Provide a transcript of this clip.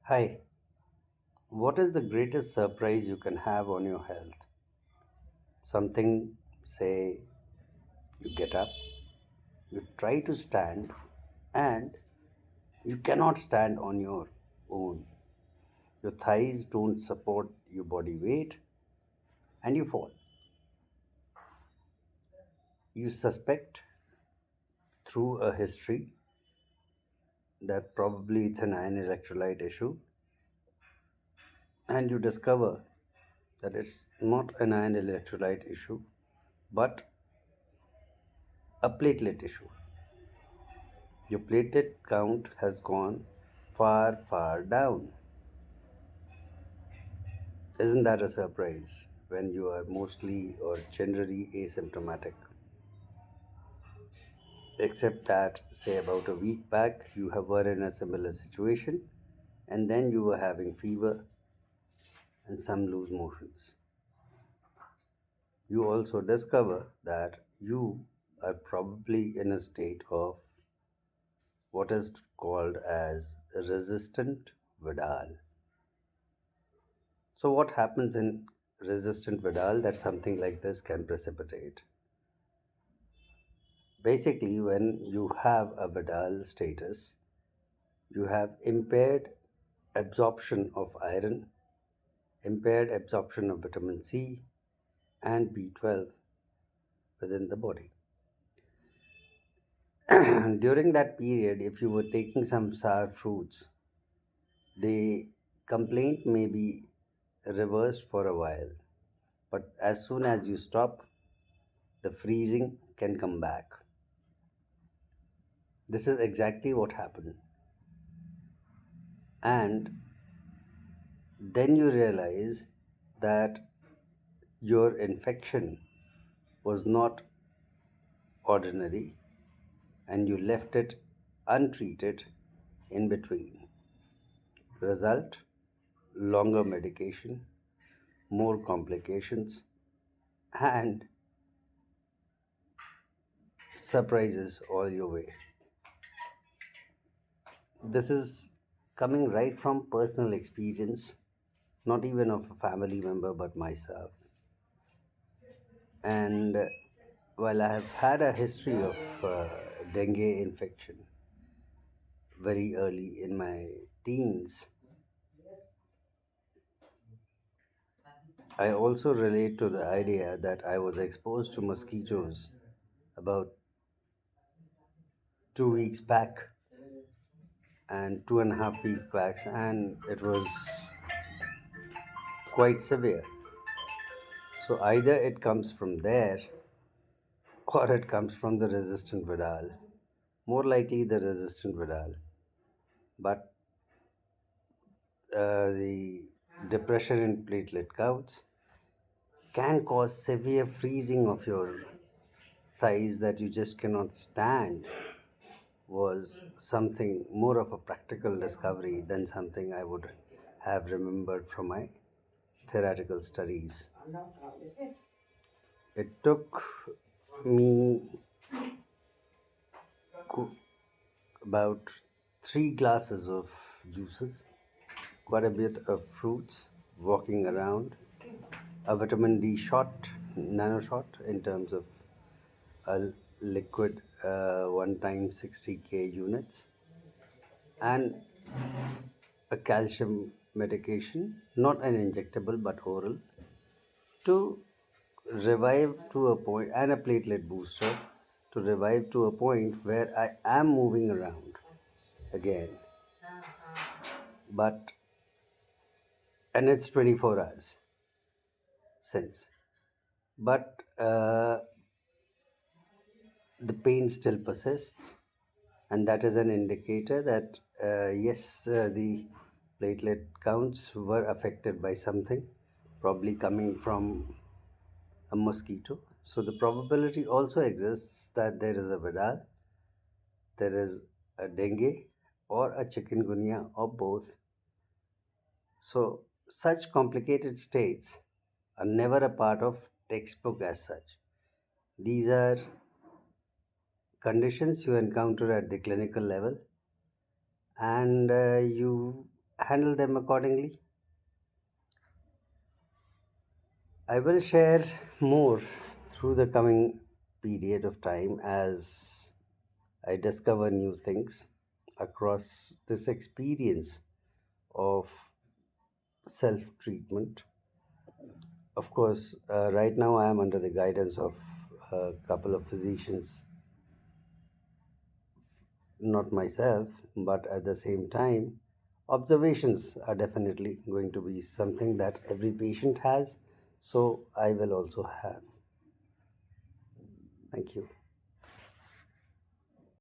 Hi, what is the greatest surprise you can have on your health? Something, say, you get up, you try to stand, and you cannot stand on your own. Your thighs don't support your body weight, and you fall. You suspect through a history that probably it's an iron electrolyte issue, and you discover that it's not an iron electrolyte issue, but a platelet issue. Your platelet count has gone far, far down. Isn't that a surprise when you are mostly or generally asymptomatic? Except that, say, about a week back, you were in a similar situation and then you were having fever and some loose motions. You also discover that you are probably in a state of what is called as resistant vidal. So, what happens in resistant vidal that something like this can precipitate? Basically, when you have a vidal status, you have impaired absorption of iron, impaired absorption of vitamin C and B12 within the body. During that period, if you were taking some sour fruits, the complaint may be reversed for a while, but as soon as you stop, the freezing can come back. This is exactly what happened. And then you realize that your infection was not ordinary and you left it untreated in between. Result, longer medication, more complications, and surprises all your way. This is coming right from personal experience, not even of a family member but myself. And while I have had a history of dengue infection very early in my teens, I also relate to the idea that I was exposed to mosquitoes about 2 weeks back and 2.5 weeks back, and it was quite severe. So either it comes from there or it comes from the resistant vidal. More likely the resistant vidal. But the depression in platelet counts can cause severe freezing of your thighs that you just cannot stand was something more of a practical discovery than something I would have remembered from my theoretical studies. It took me about 3 glasses of juices, quite a bit of fruits, walking around, a vitamin D shot, nano shot in terms of a liquid 1 times 60K units, and a calcium medication, not an injectable but oral, to revive to a point, and a platelet booster to revive to a point where I am moving around again. But, and it's 24 hours since. But the pain still persists, and that is an indicator that yes, the platelet counts were affected by something, probably coming from a mosquito. So the probability also exists that there is a vidal, there is a dengue, or a chikungunya, or both. So such complicated states are never a part of textbook as such. These are conditions you encounter at the clinical level, and you handle them accordingly. I will share more through the coming period of time as I discover new things across this experience of self treatment. Of course, right now I am under the guidance of a couple of physicians, not myself, but at the same time, observations are definitely going to be something that every patient has, so I will also have. Thank you.